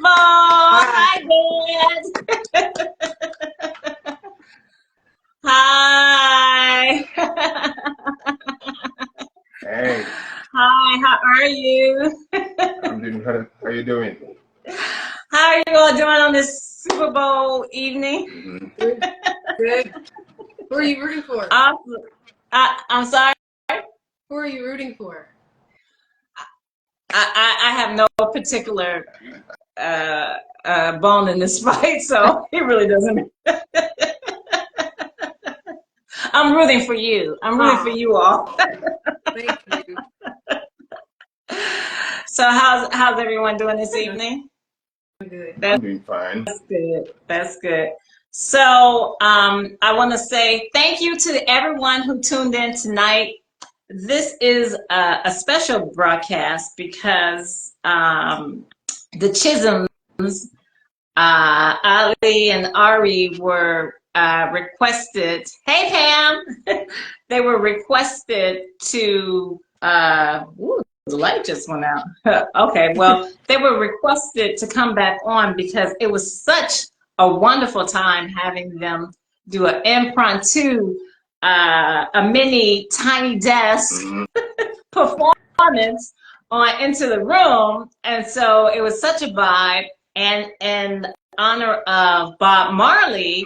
Hi, Dad. Hi. Hey. Hi, how are you? I'm doing good. How are you doing? How are you all doing on this Super Bowl evening? Good. Who are you rooting for? I'm sorry? Who are you rooting for? I have no particular bone in this fight, so it really doesn't. I'm rooting for you. I'm rooting for you all. Thank you. So how's everyone doing this evening? Good. I'm doing fine. That's good. That's good. So I want to say thank you to everyone who tuned in tonight. This is a special broadcast because the Chisholms, Audley and Auri, were requested. Hey, Pam! They were requested to. Ooh, the light just went out. Okay, well, they were requested to come back on because it was such a wonderful time having them do an impromptu, a mini Tiny Desk performance on Into the Room. And so it was such a vibe. And in honor of Bob Marley,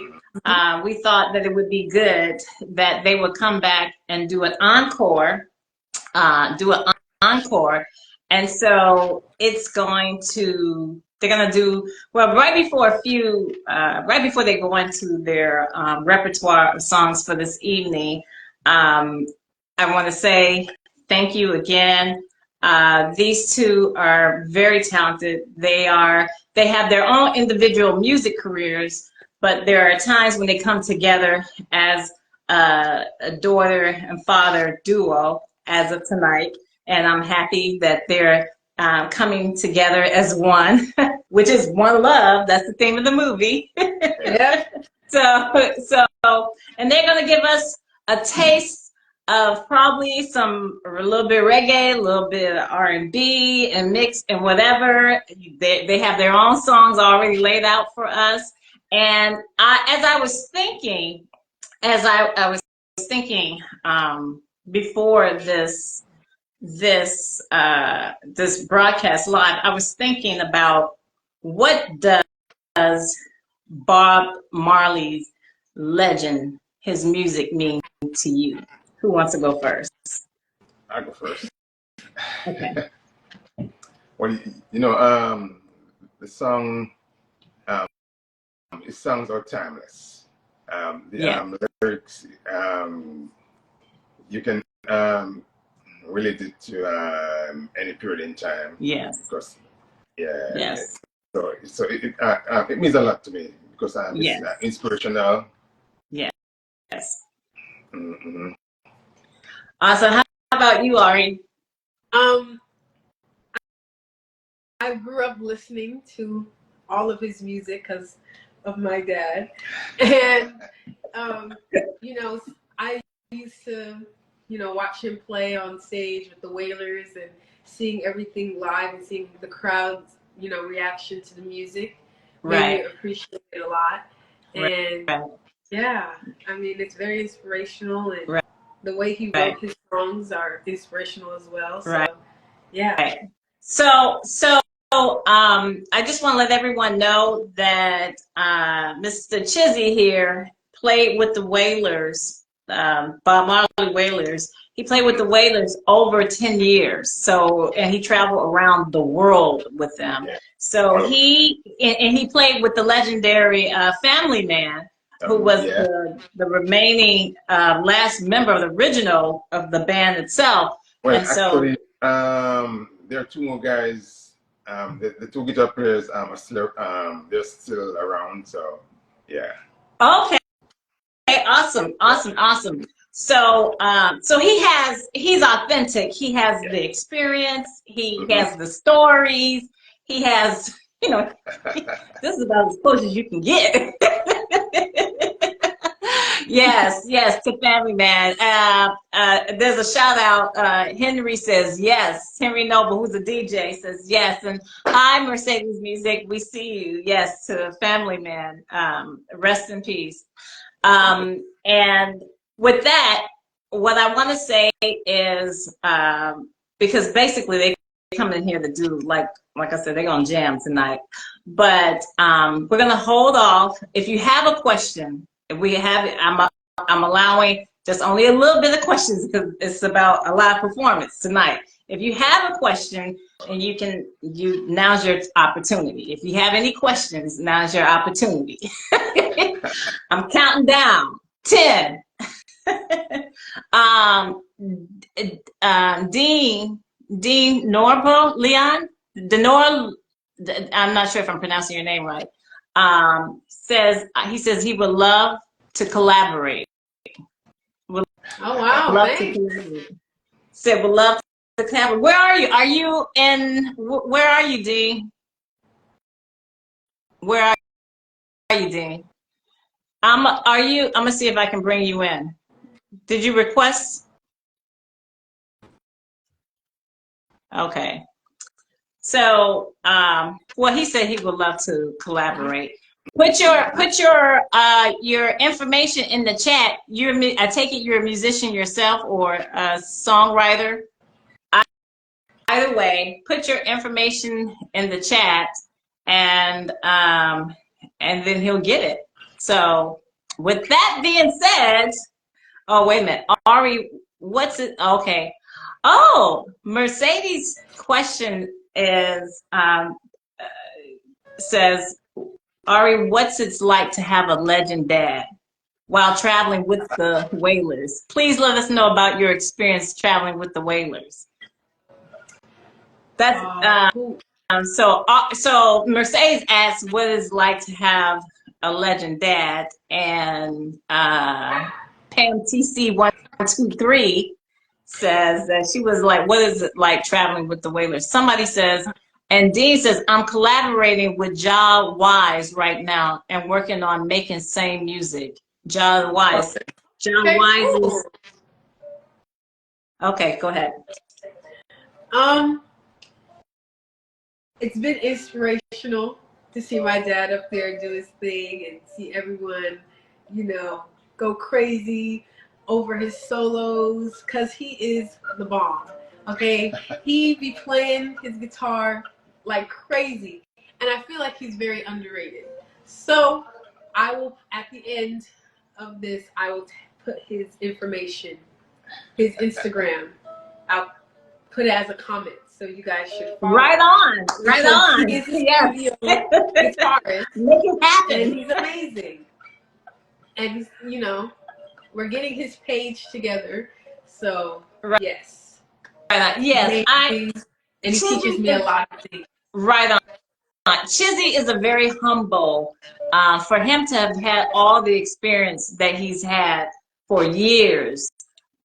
we thought that it would be good that they would come back and do an encore, and so it's going to, they're going to do, well, right before they go into their repertoire of songs for this evening, I want to say thank you again. These two are very talented. They have their own individual music careers, but there are times when they come together as a daughter and father duo as of tonight. And I'm happy that they're coming together as one, which is one love. That's the theme of the movie. Yeah. So, and they're going to give us a taste of probably a little bit of reggae, a little bit of R&B and mix and whatever. They have their own songs already laid out for us. And as I was thinking before this broadcast live, I was thinking about what does Bob Marley's legend, his music, mean to you? Who wants to go first? I'll go first. Okay. Well, the song, his songs are timeless. The lyrics, you can relate it to any period in time. Yes. Because, Yes. So it means a lot to me because it's inspirational. Yes. Mm-hmm. Awesome. How about you, Auri? I grew up listening to all of his music because of my dad, and I used to watch him play on stage with the Wailers and seeing everything live and seeing the crowd's reaction to the music made me appreciate it a lot. And yeah, I mean, it's very inspirational, and the way he wrote his songs are inspirational as well. So yeah. So I just want to let everyone know that Mr. Chizzy here played with the Wailers, Bob Marley Wailers. He played with the Wailers over 10 years. So, and he traveled around the world with them. So he played with the legendary Family Man, who was the remaining last member of the original of the band itself. Well, and actually, there are two more guys. The two guitar players are still they're still around. So yeah. Okay. Awesome. So he's authentic. He has the experience. He has the stories. He has, this is about as close as you can get. Yes, yes, to Family Man. There's a shout out. Henry says yes. Henry Noble, who's a DJ, says yes. And hi, Mercedes Music. We see you. Yes, to Family Man. Rest in peace. And with that, what I want to say is because basically they come in here to do like I said, they're gonna jam tonight. But we're gonna hold off. If you have a question, if we have it, I'm allowing just only a little bit of questions because it's about a live performance tonight. If you have a question, and now's your opportunity. If you have any questions, now's your opportunity. I'm counting down. 10. Dean Norbo Leon Denor, I'm not sure if I'm pronouncing your name right. Says he would love to collaborate. Oh wow! Love to collaborate. Said would love to collaborate. Where are you? Are you in? Where are you, Dean? Where are you, Dean? I'm gonna see if I can bring you in. Did you request? Okay. So, well, he said he would love to collaborate. Put your information in the chat. I take it you're a musician yourself or a songwriter. Either way, put your information in the chat, and then he'll get it. So, with that being said, oh wait a minute, Auri, what's it? Okay. Oh, Mercedes' question is says, Auri, what's it like to have a legend dad while traveling with the Wailers? Please let us know about your experience traveling with the Wailers. That's so Mercedes asks what it's like to have a legend dad, and Pam TC123 says that she was like, what is it like traveling with the Wailers? Somebody says, and Dean says, I'm collaborating with Ja Wise right now and working on making same music. Ja Wise. Ja Wise is... Okay, go ahead. It's been inspirational to see my dad up there do his thing and see everyone, go crazy over his solos, because he is the bomb. Okay, he be playing his guitar like crazy, and I feel like he's very underrated. So I will, at the end of this, I will put his information, his Instagram. I'll put it as a comment, so you guys should follow. Right on. He's a studio guitarist. Make it happen. And he's amazing. And he's, we're getting his page together. So right. Yes. Right on. Yes. And he teaches me a lot of things. Right on. Chizzy is a very humble. For him to have had all the experience that he's had for years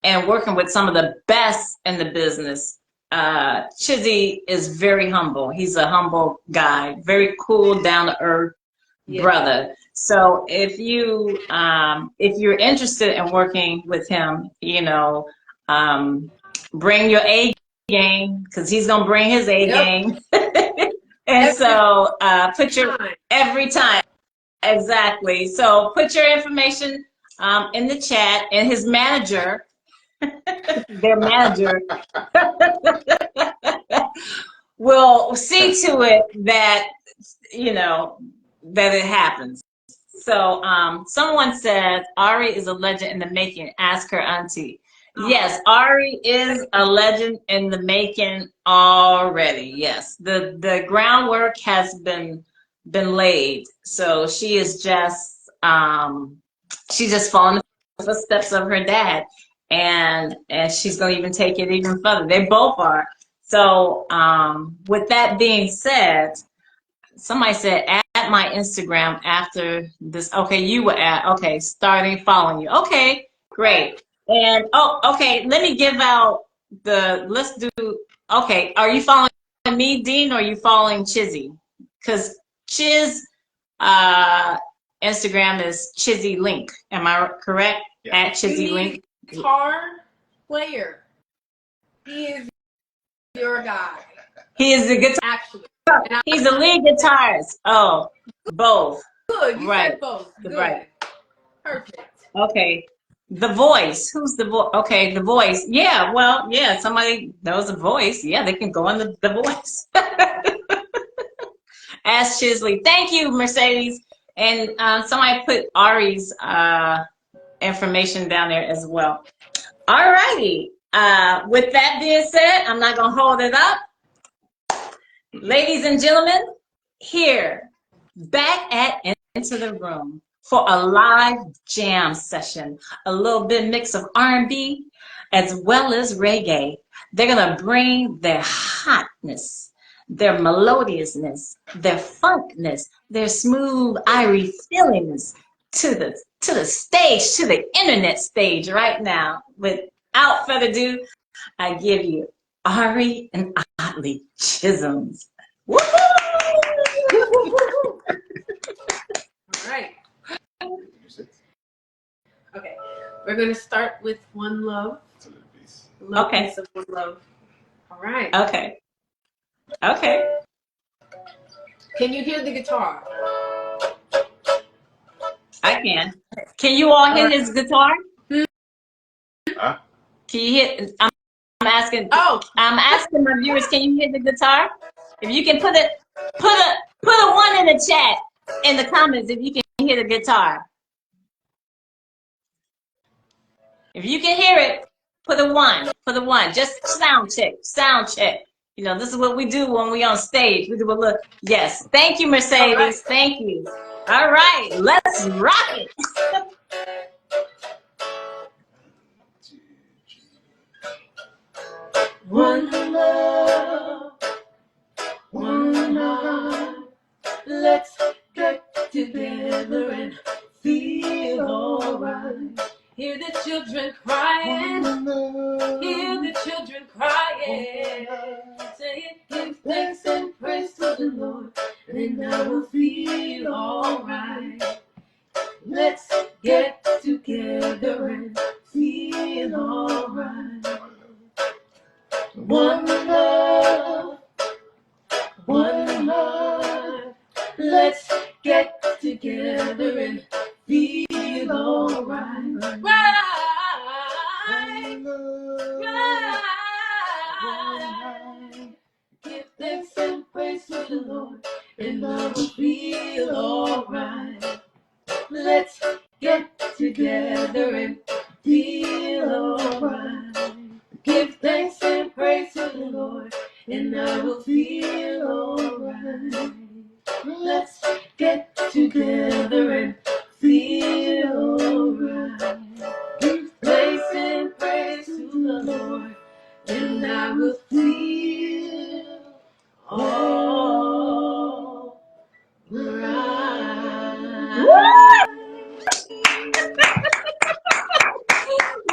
and working with some of the best in the business, Chizzy is very humble. He's a humble guy, very cool, down to earth brother. So if you're interested in working with him, bring your A game, because he's gonna bring his A game. And so put your every time. Exactly. So put your information in the chat, and his manager, their manager, will see to it that that it happens. So someone said Auri is a legend in the making. Ask her auntie. Yes, Auri is a legend in the making already. Yes, the groundwork has been laid. So she is just she's just following the footsteps of her dad, and she's gonna even take it even further. They both are. So with that being said, somebody said add my Instagram after this. Okay, you were starting following you. Okay, great. And okay, let me give out okay, are you following me, Dean, or are you following Chizzy? Because Chiz Instagram is Chizzy Link. Am I correct? Yeah. At Chizzy Link. Guitar player. He is your guy. He is the guitar. Actually. He's the lead guitarist. Oh, both. Good. You Right. said both. Good. Right. Perfect. Okay. The voice. Who's the voice? Okay, the voice. Yeah, well, yeah, somebody knows the voice. Yeah, they can go on the voice. Ask Chisley. Thank you, Mercedes. And somebody put Auri's information down there as well. All righty. With that being said, I'm not going to hold it up. Ladies and gentlemen, here, back at Into the Room for a live jam session, a little bit mix of R&B as well as reggae. They're going to bring their hotness, their melodiousness, their funkness, their smooth, irie feelings to the stage, to the internet stage right now. Without further ado, I give you Auri and Audley Chisholm. Woo-hoo! All right. Okay. We're going to start with One Love. Love Okay. Piece of One Love. All right. Okay. Okay. Can you hear the guitar? I can. Can you all hear his guitar? Huh? Can you hear? I'm asking. Oh. I'm asking my viewers. Can you hear the guitar? If you can put a one in the chat in the comments if you can hear the guitar. If you can hear it, put a one. Put a one. Just sound check. Sound check. You know, this is what we do when we on stage. We do a look. Yes. Thank you, Mercedes. Right. Thank you. All right. Let's rock it. One love, one heart. Let's get together and feel alright. Hear the children crying. Hear the children crying. Say it, give thanks and praise to the Lord, and I will feel alright. Let's get together and feel alright. One love, one heart. Let's get together and feel alright. Right. Give thanks and praise to the Lord, and I will feel alright. Let's get together and feel alright. Give thanks and praise to the Lord, and I will feel alright. Let's get together and feel alright. Give thanks and praise to the Lord, and I will feel alright.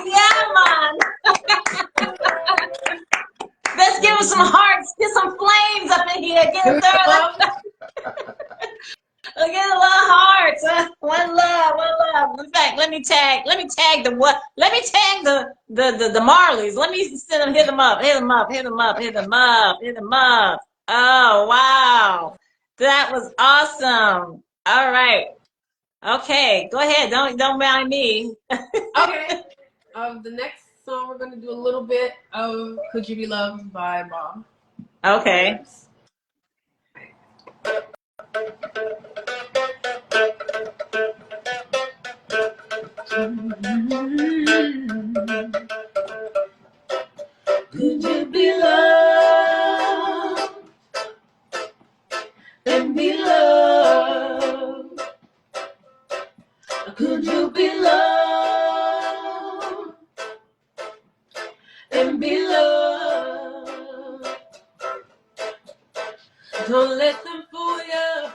Yeah, man. Let's give him some hearts. Get some flames up in here. Get it there. Get a little hearts. One love, one love. In fact, let me tag the what? Let me tag the Marleys. Let me send them, hit them up. Oh wow, that was awesome. All right, okay, go ahead. Don't mind me. Okay. The next song we're gonna do a little bit of "Could You Be Loved" by Bob. Okay. Could you be loved and be loved? Could you be loved and be loved? Don't let them fool you.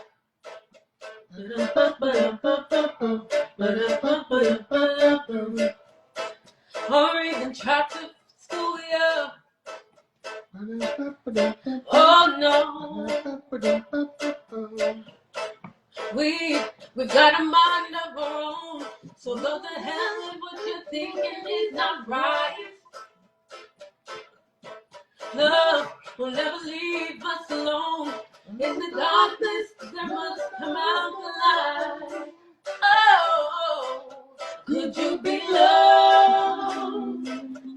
Or even try to school you. Oh no. We've got a mind of our own, so go to hell with what you're thinking is not right. Love will never leave us alone. In the darkness, there must come out the light. Oh, could you be loved?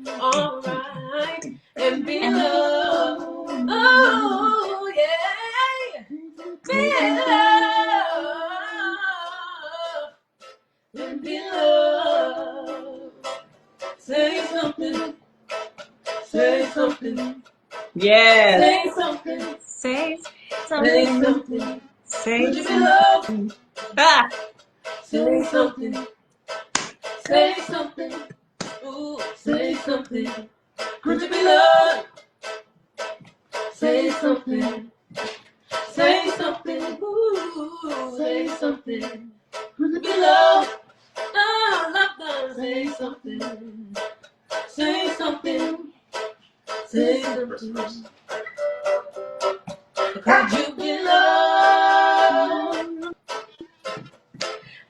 Alright, and be loved. Oh, yeah. Be loved. And be loved. Say something. Say something. Yes. Say something. Say Say something. something. Say Would you be loved? Ah. Say something. Say something. Ooh, say something. Could you be loved? Say something. Say something. Ooh, say something. Could you be loved? Oh, love them. Say something. Say something. Say something. Could you be loved?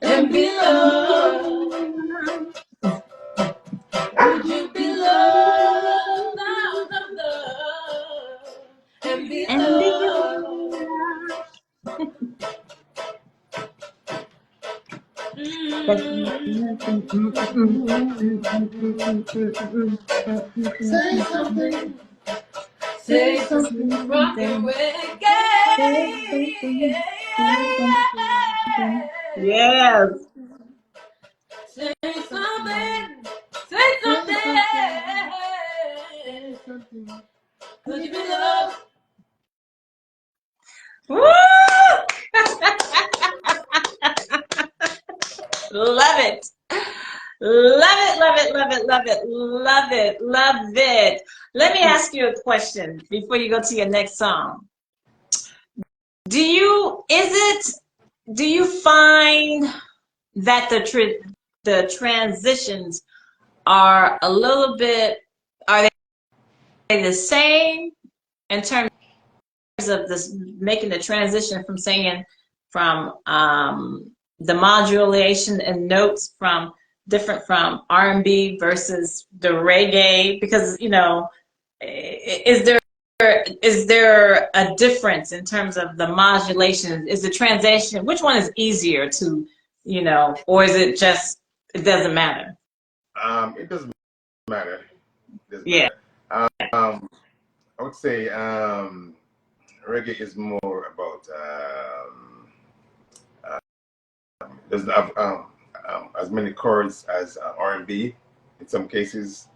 And be loved. Would you be loved? Love, love, love. And be loved. Say something. Say something. Rock and reggae. Yes. Say something. Say something. Could you be loved? Woo! Love it. Love it, love it, love it, love it, love it, love it. Let me ask you a question before you go to your next song. Do you find that the transitions are a little bit, are they the same in terms of this making the transition from singing from the modulation and notes from different from R&B versus the reggae? Because, you know, is there a difference in terms of the modulation? Is the transition, which one is easier to, you know, or is it just, it doesn't matter? It doesn't matter. It doesn't Yeah. matter. I would say reggae is more about doesn't have as many chords as R&B in some cases,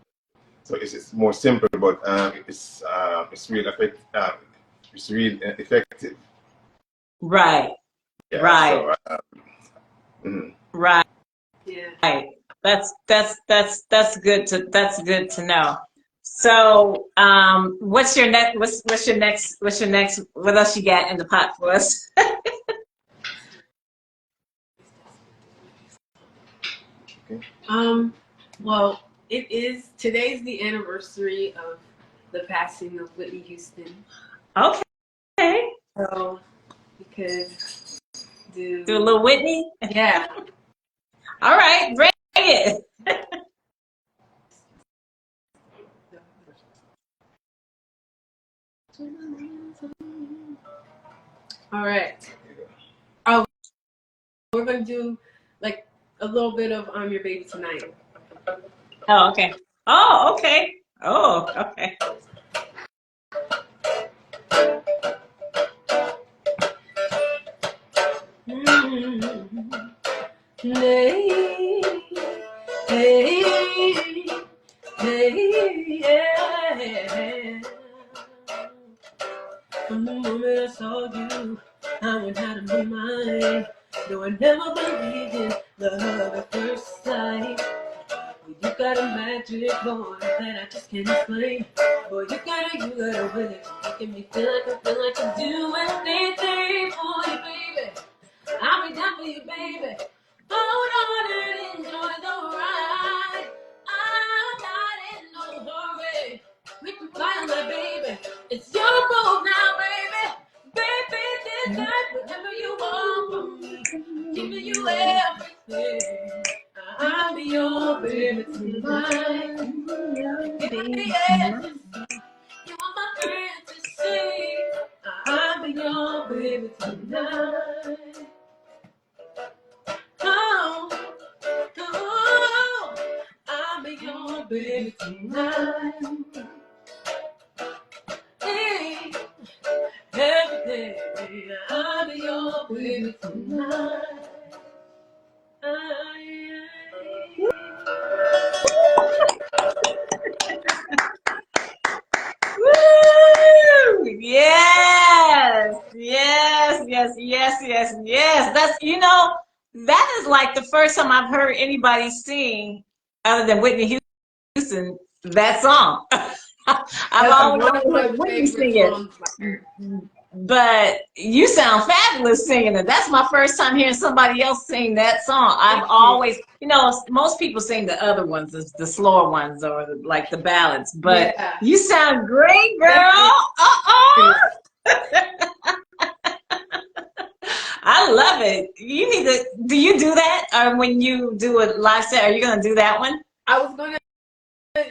so it's more simple, but it's really it's really effective. Right. Yeah, Right. So, Right. Yeah. Right. That's good to know. So, what's your next? What's your next? What else you got in the pot for us? okay. Well, today's the anniversary of the passing of Whitney Houston. Okay. So we could Do a little Whitney? Yeah. All right, bring it. All right. Oh, we're gonna do like a little bit of "I'm Your Baby Tonight." Oh, okay. Oh, okay. Oh, okay. Hey, hey, hey, yeah. From the moment I saw you, I went out of my mind. Though I never believed in love at first sight. Well, you got a magic, boy, that I just can't explain. Boy, you got a way of making me feel like I can do anything for you, baby. I'll be down for you, baby. Hold on and enjoy the ride. I'm not in no hurry. We can fly, my baby. It's your move now, baby. Baby, this night, whatever you want from me. Giving you everything. I'll be your baby tonight. Give me the answers. You want my friend to see. I'll be your baby tonight. Oh, oh, I'll be your baby tonight. Hey, every day I'll be your baby tonight. Woo! Yes, yes, yes, yes, yes, yes. That's, you know, that is like the first time I've heard anybody sing other than Whitney Houston that song. I've always one of my heard Whitney favorite sing it. songs by her. But you sound fabulous singing it. That's my first time hearing somebody else sing that song. I've always, you know, most people sing the other ones, the slower ones, or like the ballads. But Yeah. you sound great, girl. I love it. You need to. Do you do that, or when you do a live set, are you going to do that one? I was going to,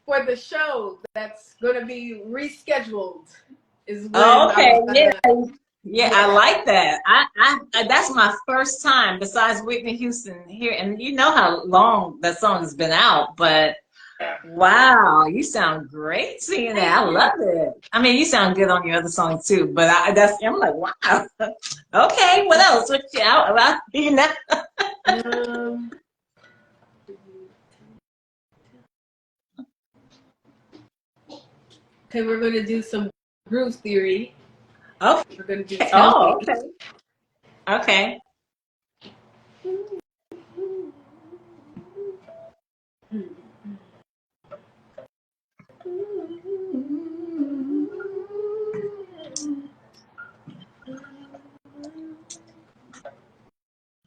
for the show that's going to be rescheduled. Is when Okay, yeah. Yeah, I like that. I that's my first time besides Whitney Houston here, and you know how long that song has been out, but wow, you sound great singing that. I love it. I mean, you sound good on your other song too, but I'm like, wow. Okay, what else? What you out? You know? Okay, we're going to do some groove theory. Oh, we're going to do Tell Me. Okay. Okay.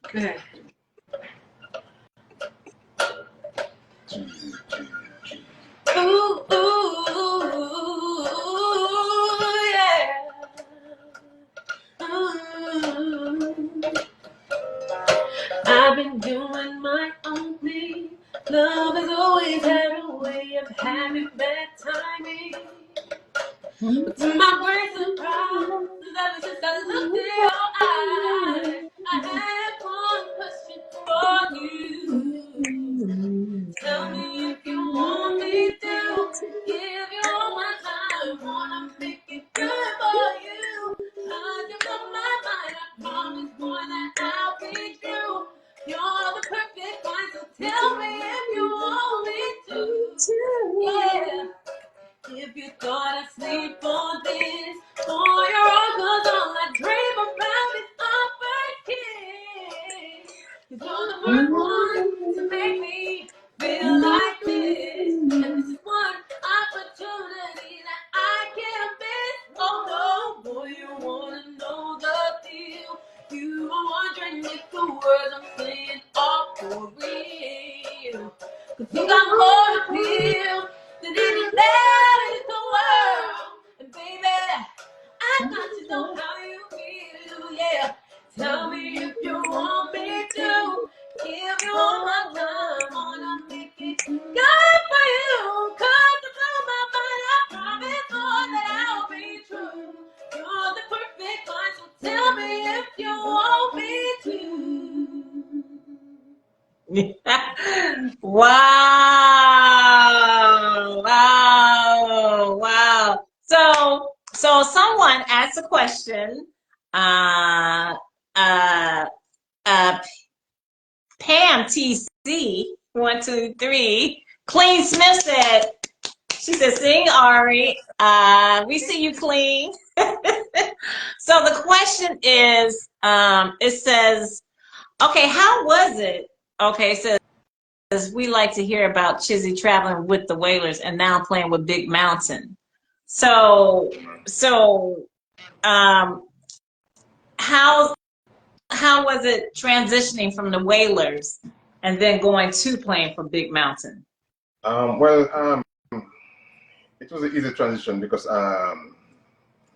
Okay. Ooh, ooh, yeah. I've been doing my own thing. Love has always had a way of having bad timing. But to my great surprise, ever since I looked in your eyes, I had one question for you. Tell me if you want me to give you all my time. Wanna make it good for you. 'Cause you blow my mind. I promise, boy, that I'll be true. You're the perfect one, so tell me if you want me to. Yeah. If you thought I'd sleep on this, boy, you're wrong, 'cause all I dream about is our first kiss. 'Cause you're the first one to make me feel like this. And this is one opportunity that I can't miss. Oh no, boy, you wanna know the deal. You are wondering if the words I'm saying are for real. 'Cause you got more to feel than any man in the world. And baby, I got to know how you feel, yeah. Tell me if you want me to give you all my time. Wanna make it good for you. 'Cause it's on my mind, I promise, Lord, that I'll be true. You're the perfect one, so tell me if you want me to. Wow. Wow. Wow. So someone asked a question. Uh, uh, Pam TC 123. Clean Smith said, she said, sing Auri. We see you, Clean. So the question is, it says, okay, how was it? Okay, it says, we like to hear about Chizzy traveling with the Wailers and now playing with Big Mountain. So how was it transitioning from the Wailers and then going to playing for Big Mountain? It was an easy transition because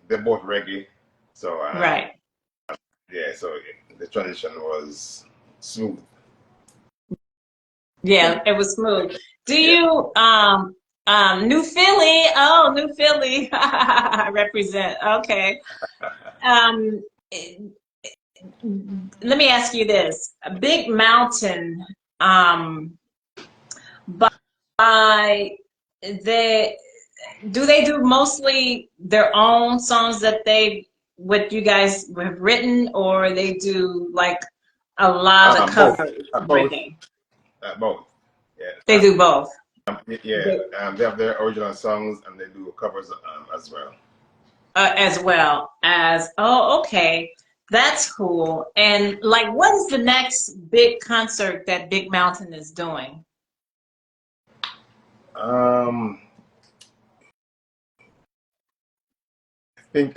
they're both reggae, so right. Yeah, so the transition was smooth. Yeah, it was smooth. Do you New Philly? Oh, New Philly. I represent. Okay. Um, let me ask you this. A Big Mountain, by they do they do mostly their own songs that what you guys have written, or they do like a lot of Both. covers of Both. reggae? Both. Yeah. They do both. Yeah. They have their original songs and they do covers as well. As well as, oh, okay, that's cool. And like, what is the next big concert that Big Mountain is doing? I think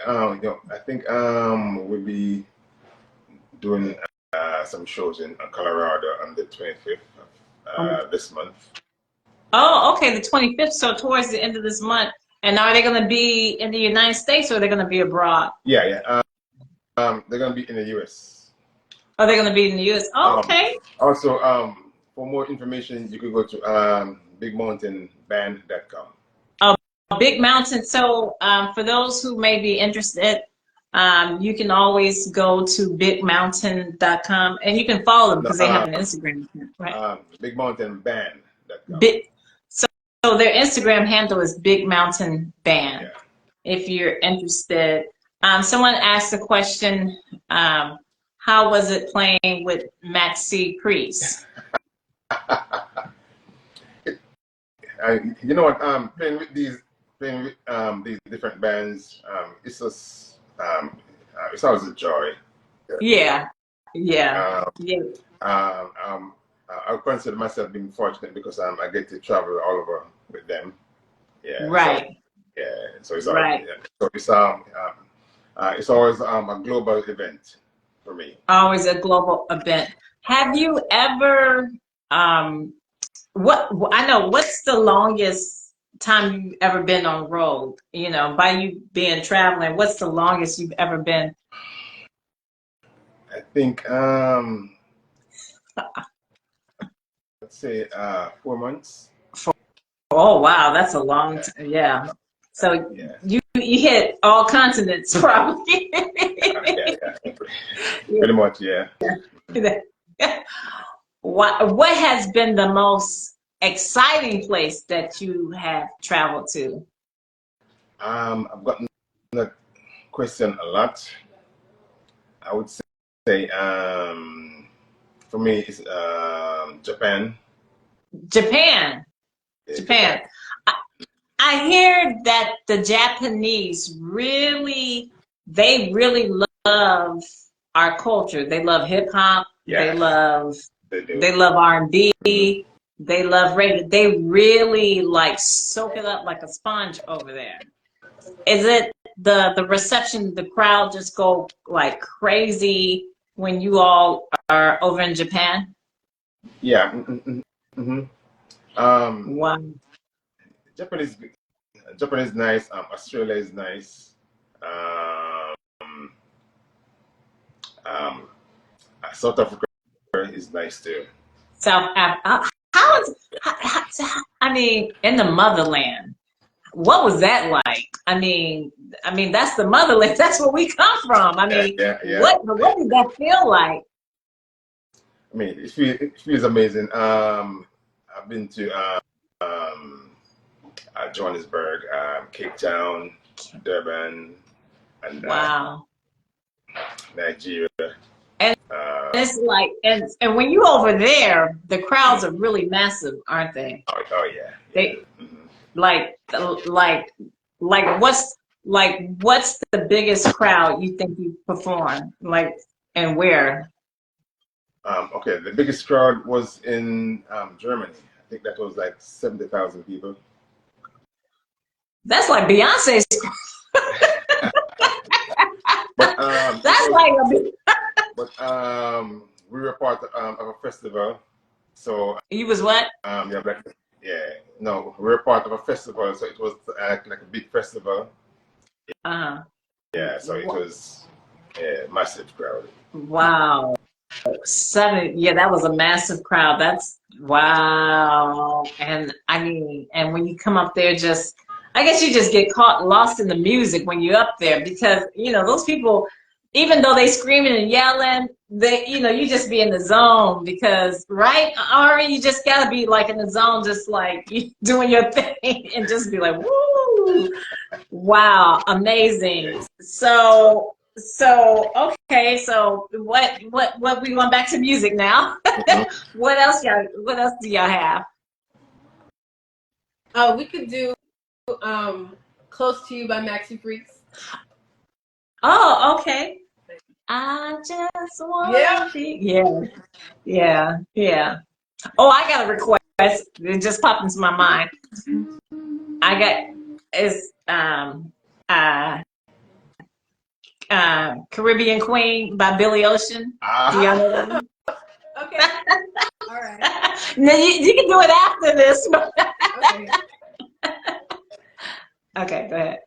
we'll be doing some shows in Colorado on the 25th of this month. Oh, okay, the 25th. So towards the end of this month. And are they going to be in the United States or are they going to be abroad? Yeah. They're going to be in the U.S. Are they going to be in the U.S.? Oh, okay. Also, for more information, you can go to bigmountainband.com. Big Mountain. So for those who may be interested, you can always go to bigmountain.com and you can follow them because they have an Instagram account, right? Bigmountainband.com. So their Instagram handle is Big Mountain Band. Yeah. If you're interested. Someone asked a question, how was it playing with Maxi Priest? You know what? Playing with these different bands, it's just it's always a joy. Yeah. I consider myself being fortunate because I get to travel all over with them. Yeah. Right. So it's right. So it's always a global event for me. Always a global event. Have you ever what's the longest time you've ever been on the road? You know, by you being traveling, what's the longest you've ever been? I think let's say 4 months. Oh wow, that's a long time. Yeah. So you hit all continents probably. Pretty much, yeah. What has been the most exciting place that you have traveled to? I've gotten that question a lot. I would say for me it's Japan. Japan. I hear that the Japanese really love our culture. They love hip hop. Yeah, they love R&B. They love reggae. They really like soak it up like a sponge over there. Is it the reception? The crowd just go like crazy when you all are over in Japan? Yeah. Wow. Japan is nice. Australia is nice. South Africa is nice too. South Africa. I mean, in the motherland, what was that like? I mean, that's the motherland. That's where we come from. I mean, what did that feel like? I mean, it feels amazing. I've been to Johannesburg, Cape Town, Durban, and wow, Nigeria. And it's like, and when you over there, the crowds are really massive, aren't they? Oh yeah. They like what's the biggest crowd you think you perform, like, and where? Okay, the biggest crowd was in Germany. I think that was like 70,000 people. That's like Beyonce's. But that's like a big. But we were part of a festival, so you was what? No, we were part of a festival, so it was like a big festival. Yeah, so it was a massive crowd. Wow. Yeah, that was a massive crowd. That's wow. And I mean, and when you come up there, just I guess you just get caught lost in the music when you're up there because you know those people, even though they screaming and yelling, they you just be in the zone because right, Ari, you just gotta be like in the zone, just like you doing your thing and just be like, woo, wow, amazing. So okay, so what we going back to music now? What else do y'all have? We could do Close to You by Maxi Freaks. Oh, okay. I just want to be yeah. Oh, I got a request. It just popped into my mind. I got it's uh Caribbean Queen by Billy Ocean. Do y'all know that one? Okay. All right. No, you can do it after this. Okay. Okay, go ahead.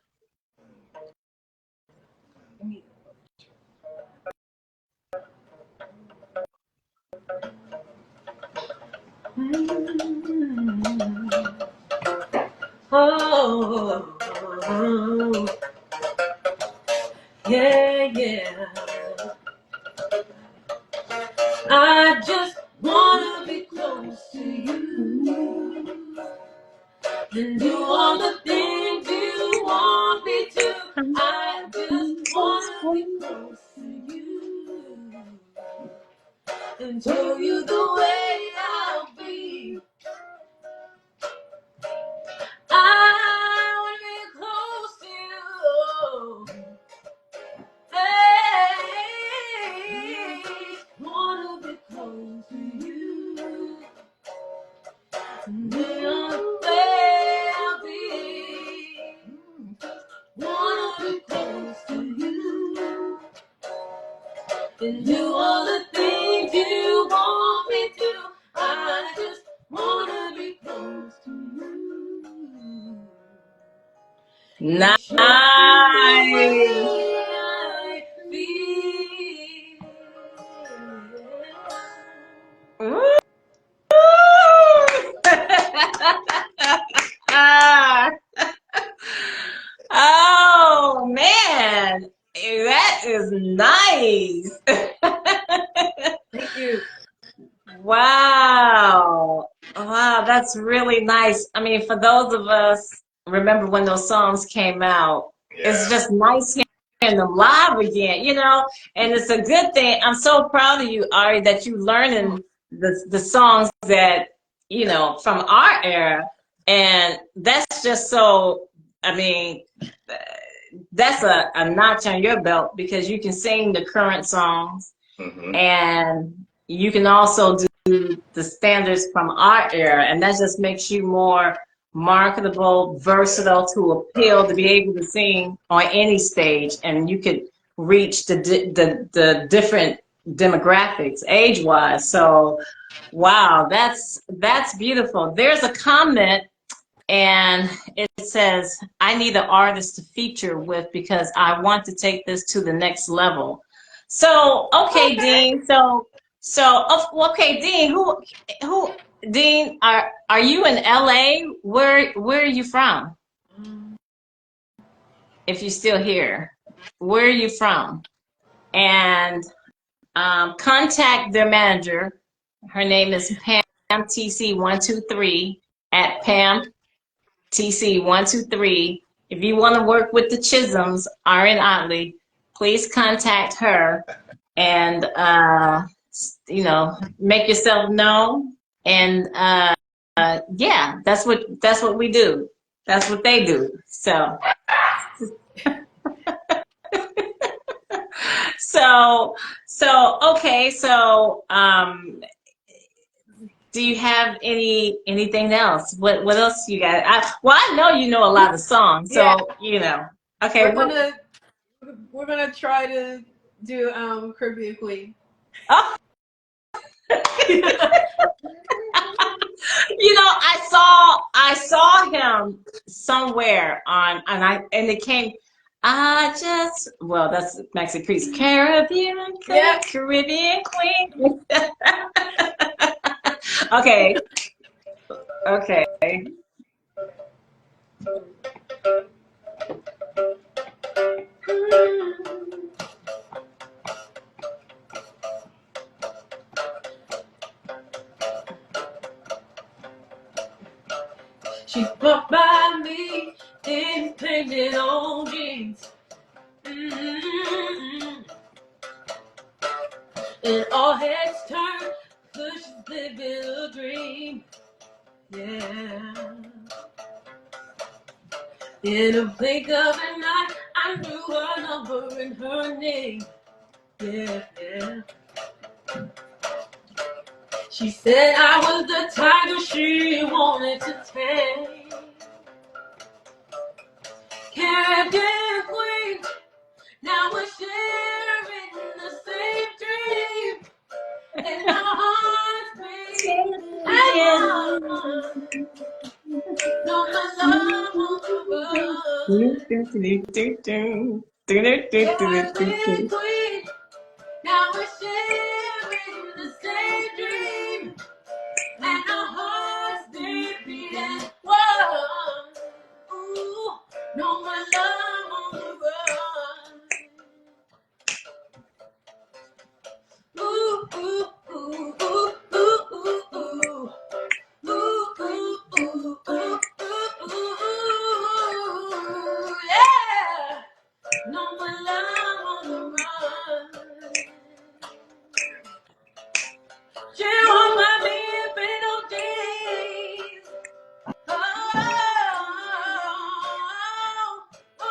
Oh, yeah. I just wanna be close to you and do all the things you want me to. I just wanna be close to you and show you the way I'll be. I wanna be close to you. Hey, wanna be close to you. The way I'll be. Wanna be close to you. And do all the things you want me to. I just wanna be close to you. Nice. Woo! Oh man, that is nice. Thank you. Wow. Wow, that's really nice. I mean, for those of us, remember when those songs came out, it's just nice hearing them live again, and it's a good thing. I'm so proud of you, Ari, that you learning the songs that, from our era. And that's just so, I mean, that's a notch on your belt because you can sing the current songs and you can also do the standards from our era, and that just makes you more marketable, versatile to appeal to be able to sing on any stage, and you could reach the different demographics age-wise. So, wow, that's beautiful. There's a comment, and it says, "I need an artist to feature with because I want to take this to the next level." So, okay, Dean. Okay, Dean. Dean? Are you in LA? Where are you from? If you're still here, where are you from? And contact their manager. Her name is Pam TC123 at Pam TC123. If you want to work with the Chisholms, Auri and Audley, please contact her and make yourself known. And yeah, that's what we do. That's what they do. So okay. So do you have anything else? What else you got? I know you know a lot of songs, so Okay, we're gonna try to do Caribbean Queen. Oh. I saw him somewhere and it came. Well, that's Maxi Priest. Caribbean, Yeah. Caribbean Queen. Okay. Okay. She walked by me in painted on jeans. And all heads turned, 'cause she's living a dream. Yeah. In a blink of an eye, I knew her number and her name. Yeah, yeah. She said I was the tiger she wanted to tame. Caribbean queen, now we're sharing the same dream. And our hearts beat and one. No, my love won't run. Caribbean queen, now we're sharing the same dream. And our hearts beat and one. Ooh, no, my love won't run. Ooh, ooh, ooh, ooh, ooh, ooh, ooh. Ooh, ooh, ooh, ooh, ooh, ooh, yeah. No, my love on the run. She won't let me in no days. Oh, oh,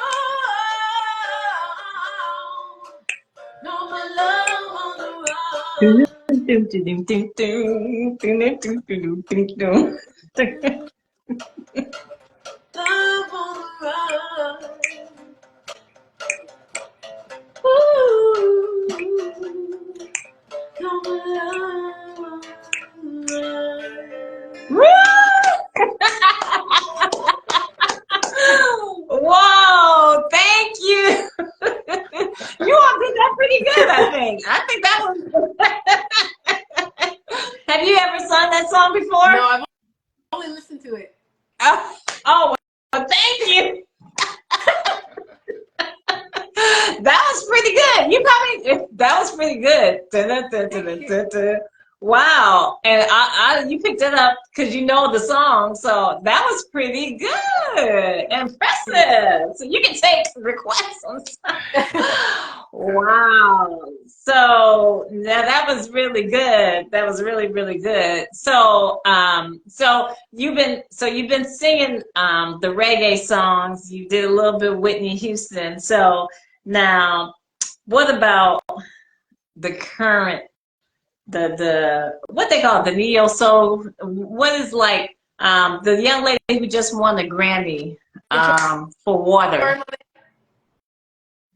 no, my love on the run. Love on the run. Ooh, no, my love on the run. Whoa, thank you. You all did that pretty good, I think. I think that was. Have you ever sung that song before? No, I've only listened to it. Oh, well, thank you. That was pretty good. That was pretty good. Wow. And you picked it up because you know the song. So that was pretty good. Impressive. So you can take requests on stuff. Wow. So that was really good. That was really, really good. So you've been singing the reggae songs. You did a little bit of Whitney Houston. So now, what about the current, the what they call it, the neo soul? What is like the young lady who just won the Grammy for Water?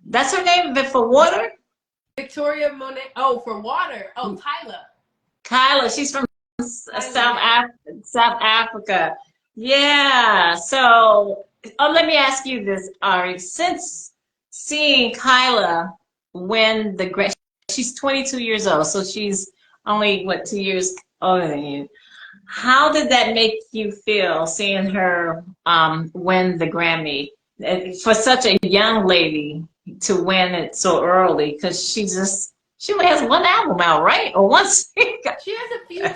That's her name, but for Water? Victoria Monet. Oh, for Water. Oh, Kyla. She's from South Africa. Yeah. So, let me ask you this, Auri. Since seeing Kyla win the Grammy, she's 22 years old, so she's only, what, 2 years older than you. How did that make you feel seeing her win the Grammy? For such a young lady to win it so early, because she only has one album out, right? Or one single. She has a few.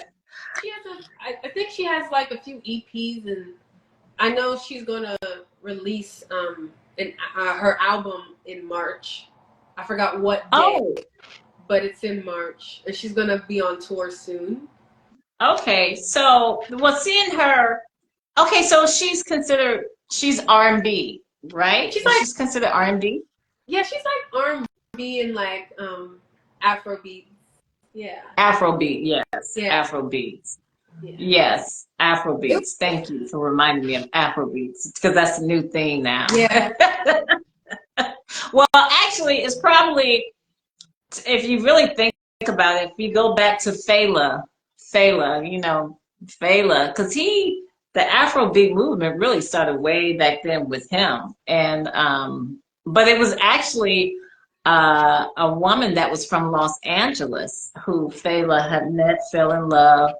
I think she has like a few EPs, and I know she's gonna release her album in March. I forgot what day, but it's in March, and she's gonna be on tour soon. Okay, so seeing her. Okay, so she's R&B, right? She's considered R&B. Yeah, she's like R&B and like Afrobeat. Yeah. Afrobeat, yes. Yeah. Afrobeats. Yeah. Yes, Afrobeats. Thank you for reminding me of Afrobeats, because that's a new thing now. Yeah. Well, actually, it's probably, if you really think about it, if you go back to Fela, because the Afrobeat movement really started way back then with him. And but it was actually a woman that was from Los Angeles who Fela had met, fell in love,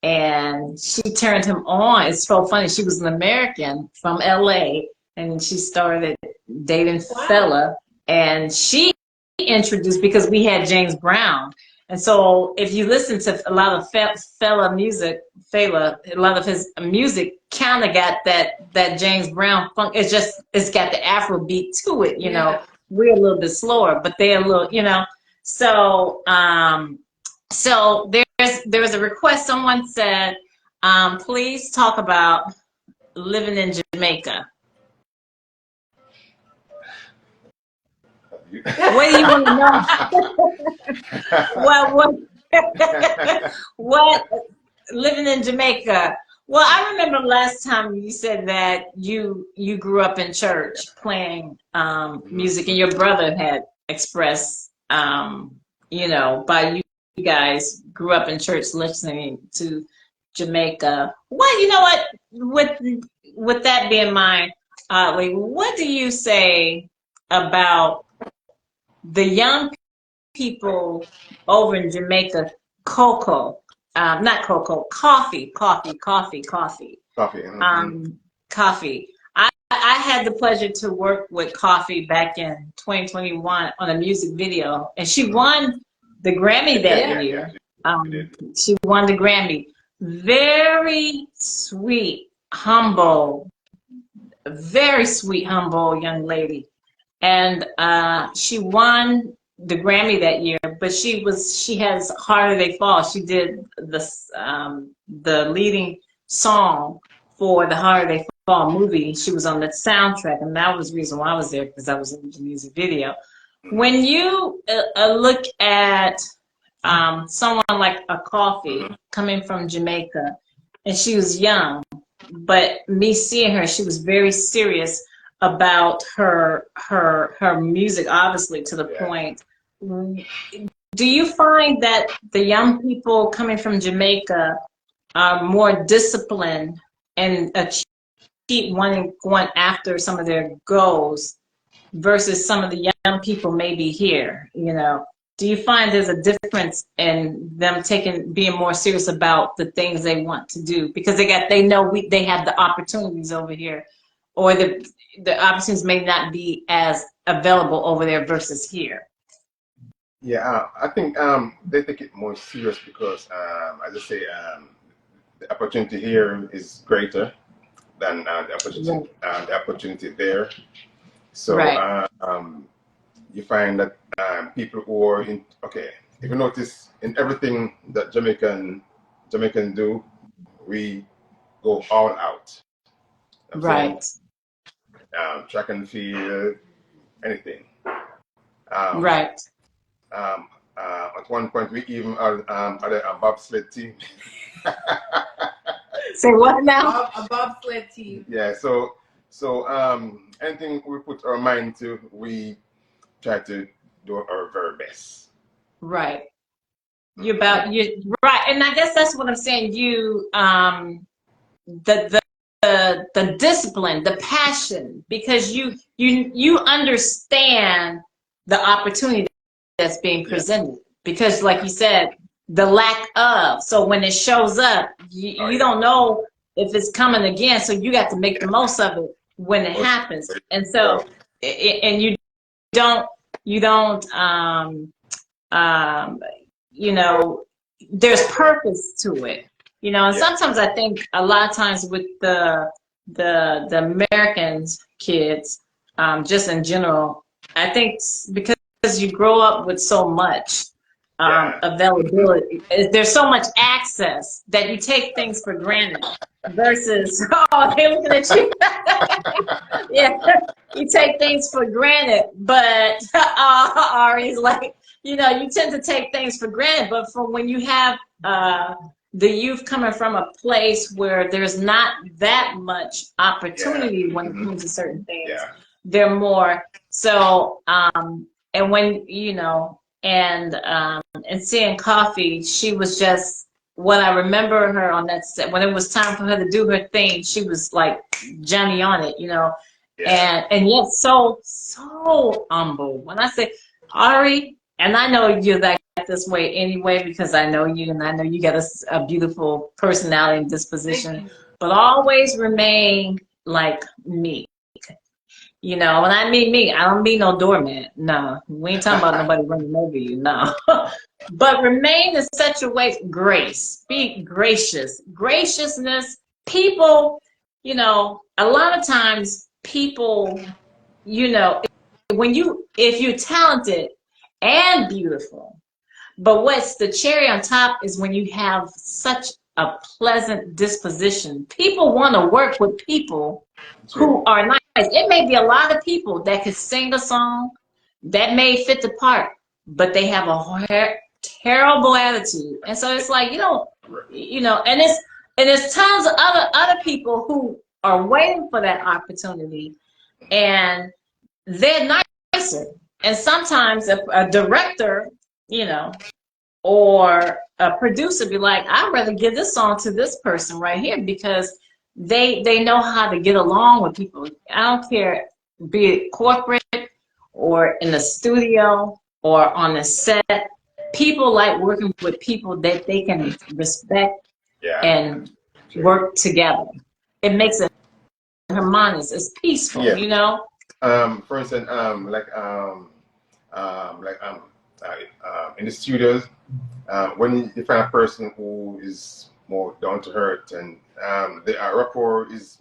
and she turned him on. It's so funny. She was an American from LA, and she started dating Fela, and she introduced, because we had James Brown. And so if you listen to a lot of Fela music, a lot of his music kind of got that James Brown funk. It's got the Afro beat to it, you know. We're a little bit slower, but they're a little, you know. So so there was a request. Someone said, please talk about living in Jamaica. What do you want to know? What living in Jamaica? Well, I remember last time you said that you grew up in church playing music, and your brother had expressed, you know, by you guys grew up in church listening to Jamaica. Well, you know what? With that being in mind, Audley, what do you say about the young people over in Jamaica? Not cocoa, coffee. Coffee. Coffee. I had the pleasure to work with Coffee back in 2021 on a music video, and she won the Grammy that year. She won the Grammy. Very sweet, humble, very sweet, humble young lady. And she won the Grammy that year, but she has Harder They Fall. She did the leading song for the Harder They Fall movie. She was on the soundtrack, and that was the reason why I was there, because I was in the music video. When you look at someone like a Coffee coming from Jamaica, and she was young, but me seeing her, she was very serious about her music, obviously, to the point. Do you find that the young people coming from Jamaica are more disciplined and going after some of their goals versus some of the young people maybe here? You know, do you find there's a difference in them being more serious about the things they want to do because they know they have the opportunities over here, or the opportunities may not be as available over there versus here? Yeah, I think they take it more serious because, as I say, the opportunity here is greater than the opportunity there. So you find that people who are in, if you notice, in everything that Jamaican do, we go all out. Right. Track and field, anything. Right. At one point, we even had a bobsled team. Say what now? A bobsled team. Yeah. So anything we put our mind to, we try to do our very best. Right. You're right, and I guess that's what I'm saying. You the discipline, the passion, because you understand the opportunity that's being presented, because like you said, the lack of, so when it shows up, you don't know if it's coming again, so you got to make the most of it when it happens. And so and you don't you know, there's purpose to it, you know. And sometimes I think a lot of times with the Americans kids, just in general, I think because you grow up with so much availability, there's so much access that you take things for granted versus, oh, they're looking at you. Yeah, you take things for granted, but Auri's like, you know, you tend to take things for granted, but from when you have the youth coming from a place where there's not that much opportunity when it comes to certain things, they're more so. And when, you know, and seeing Coffee, she was just, what I remember her on that set, when it was time for her to do her thing, she was like Johnny on it, you know. And yet so humble. When I say Auri, and I know you're that this way anyway because I know you and I know you got a beautiful personality and disposition, but always remain like me. You know, when I mean me, I don't mean no doormat. No, we ain't talking about nobody running over you. No, but remain in such a way, grace, be gracious, graciousness. People, you know, a lot of times people, you know, if you're talented and beautiful, but what's the cherry on top is when you have such a pleasant disposition. People want to work with people who are nice. It may be a lot of people that could sing a song that may fit the part, but they have a terrible attitude. And so it's like, and there's tons of other people who are waiting for that opportunity and they're nicer. And sometimes a director, or a producer be like, I'd rather give this song to this person right here because they know how to get along with people. I don't care, be it corporate or in the studio or on the set. People like working with people that they can respect and work together. It makes it harmonious. It's peaceful, For instance, in the studios, when you find a person who is more down to earth and the rapport is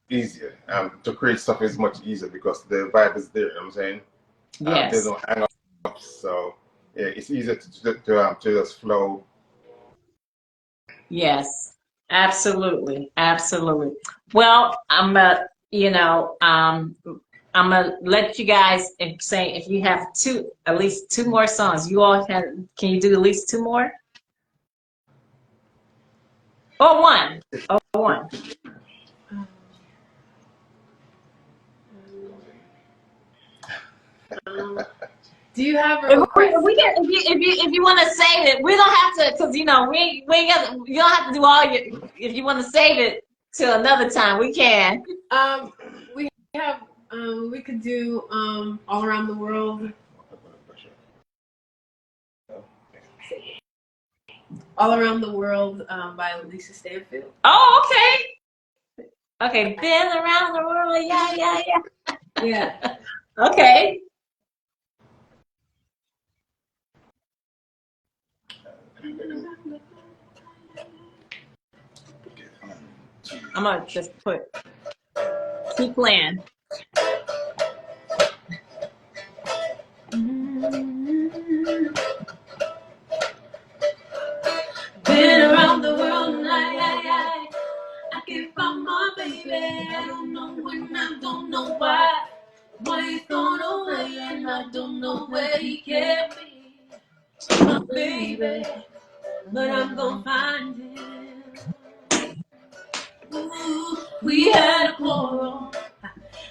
easier. To create stuff is much easier because the vibe is there. You know what I'm saying? Yes. There's no hang up, so yeah, it's easier to just flow. Yes, absolutely, absolutely. Well, I'm gonna let you guys say if you have at least two more songs. You all can you do at least two more? Or one? Or one? Do you have a request? If you want to save it, we don't have to, because we ain't got, you don't have to do all your. If you want to save it till another time, we can. We have we could do All Around the World. All Around the World by Lisa Stanfield. Oh, okay. Okay, been around the world, yeah. Yeah. Okay. I'm gonna just keep playing. Been around the world and I can't find my baby. I don't know when, I don't know why. Why he's gone away and I don't know where he kept me. My baby, but I'm gonna find him. Ooh, we had a quarrel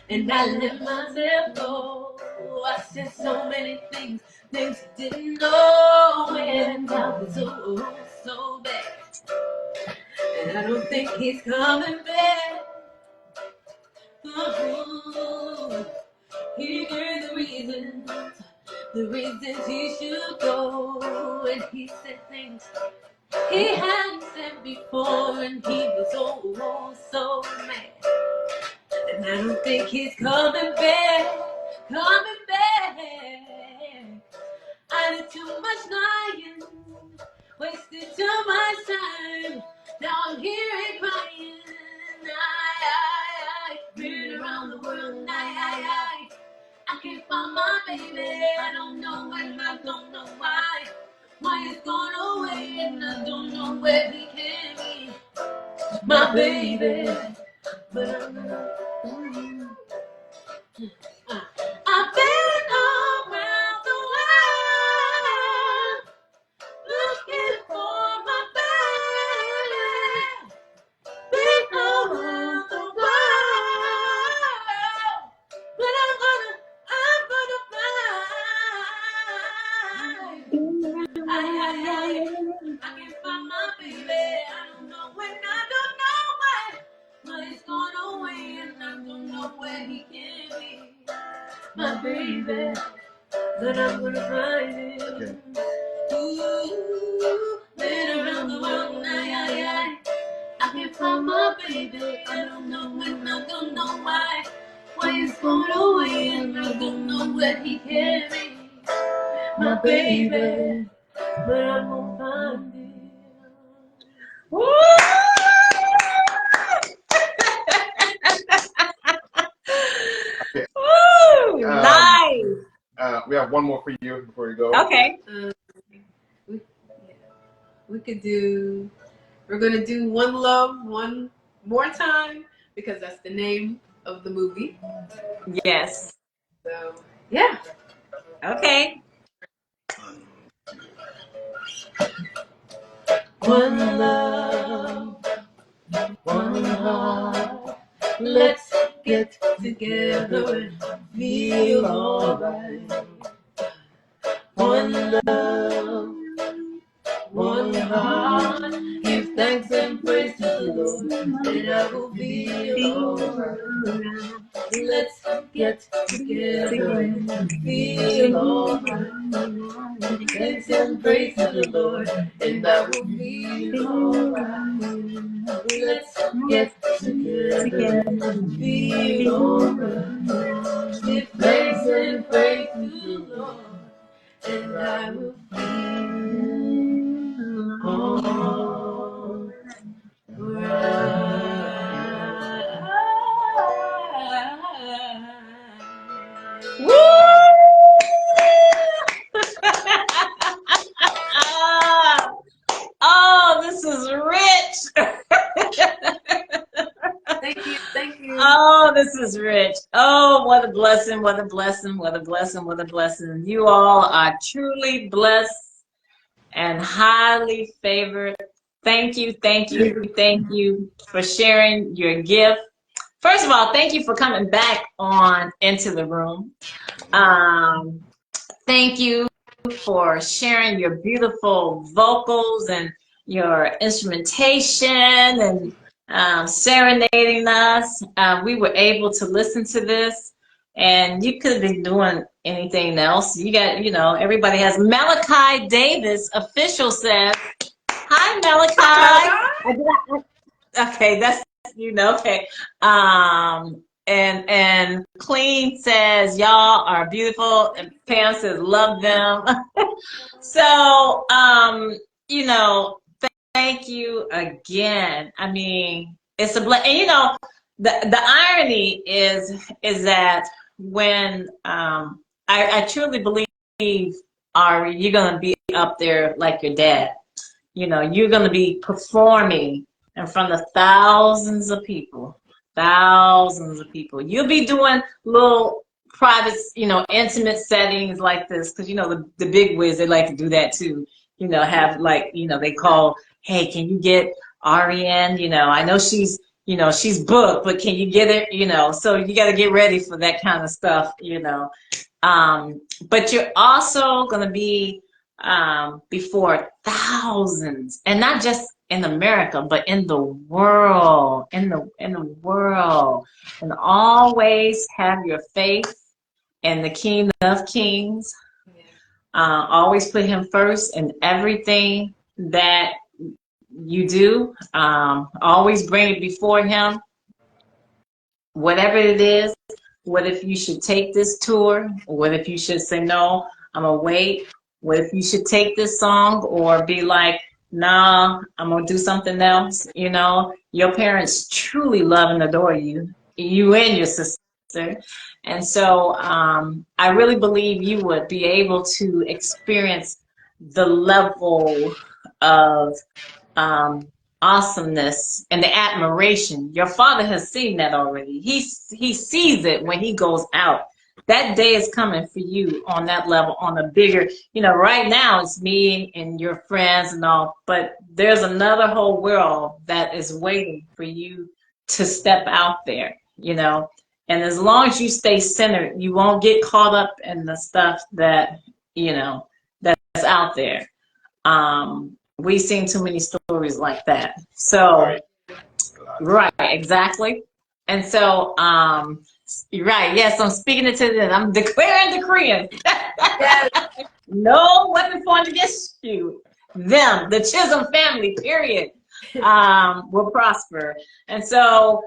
and I let myself go. I said so many things you didn't know, and I was so bad. And I don't think he's coming back. Ooh, he gave the reasons he should go, and he said things he hadn't said before, and he was so mad. And I don't think he's coming back. I did too much lying, wasted too much time. Now I'm here and crying. I been around the world and I can't find my baby. I don't know when, I don't know why. Why he's gone away and I don't know where he can be. My baby, but I'm not. I've been around the world looking for my baby. Been around the world, but I'm gonna find. I can't find my baby. I don't know when, I don't know why. But it's gone away. away and I don't know where he can be. My baby, but I'm gonna find him. Ooh, been around the world, I can't find my baby. I don't know and I don't know why. Why he's gone away and I don't know where he can be. My baby, but I'm gonna find him. Woo! Okay. Woo! Nice. We have one more for you before we go. Okay. We could do. We're gonna do One Love One More Time because that's the name of the movie. Yes. So yeah. Okay. One love, one heart. Let's get together and feel alright. One love, one heart. Give thanks and praise to the Lord, and I will feel alright. Let's get together and feel alright. Thanks and praise to the Lord, and I will feel alright. Let's get together and feel alright. Give thanks and praise to the Lord, and I will feel alright. Woo! Oh, this is rich. Thank you, thank you. Oh, this is rich. Oh, what a blessing, what a blessing, what a blessing, what a blessing. You all are truly blessed and highly favored. Thank you, thank you, thank you for sharing your gift. First of all, thank you for coming back on into the room. Thank you for sharing your beautiful vocals and your instrumentation and serenading us. We were able to listen to this, and you could have been doing anything else. You got, you know, everybody has. Malachi Davis, official, says, "Hi, Malachi." Okay, that's, you know, okay. And Clean says, y'all are beautiful, and Pam says, love them. So, you know, thank you again. I mean, it's a blessing. And you know, the irony is that when I truly believe, Auri, you're gonna be up there like your dad. You know, you're gonna be performing in front of thousands of people. Thousands of people. You'll be doing little private, you know, intimate settings like this, because you know the big wigs, they like to do that too. You know, have like, you know, they call, hey, can you get Auri in? You know, I know she's, you know, she's booked, but can you get it? You know, so you got to get ready for that kind of stuff. You know, but you're also gonna be before thousands, and not just in America, but in the world, in the world, and always have your faith in the King of Kings. Always put him first in everything that you do. Always bring it before him, whatever it is. What if you should take this tour? What if you should say, no, I'm gonna wait? What if you should take this song, or be like, nah, I'm gonna do something else? You know, your parents truly love and adore you, you and your sister. And so I really believe you would be able to experience the level of awesomeness and the admiration. Your father has seen that already. He sees it when he goes out. That day is coming for you on that level, on a bigger, you know, right now it's me and your friends and all, but there's another whole world that is waiting for you to step out there, you know. And as long as you stay centered, you won't get caught up in the stuff that, you know, that's out there. We've seen too many stories like that. So, right, exactly. And so, you're right. Yes, I'm speaking it to them. I'm declaring, decreeing. Yes. No weapon formed against you. Them, the Chisholm family, period, will prosper. And so,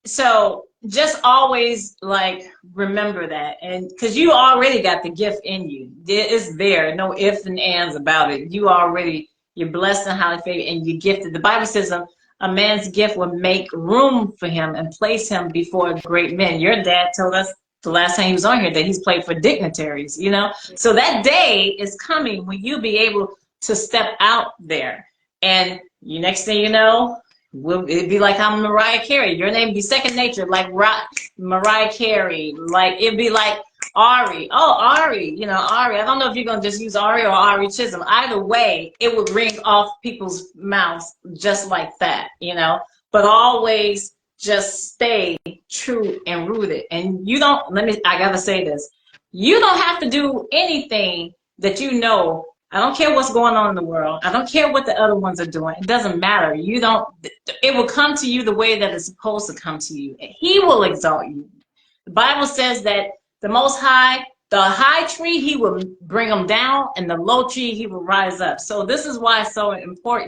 so just always like remember that, and because you already got the gift in you, it's there, no ifs and ands about it. You're blessed and highly favored, and you're gifted. The Bible says a man's gift will make room for him and place him before great men. Your dad told us the last time he was on here that he's played for dignitaries, you know? So that day is coming when you'll be able to step out there. And next thing you know, it'd be like I'm Mariah Carey. Your name be second nature, like Mariah Carey. Like it'd be like Auri. Oh, Auri. You know, Auri. I don't know if you're gonna just use Auri or Auri Chisholm. Either way, it would ring off people's mouths just like that. You know, but always just stay true and rooted. And you don't. I gotta say this. You don't have to do anything that you know. I don't care what's going on in the world. I don't care what the other ones are doing. It doesn't matter. It will come to you the way that it's supposed to come to you. He will exalt you. The Bible says that the Most High, the high tree, he will bring them down, and the low tree, he will rise up. So this is why it's so important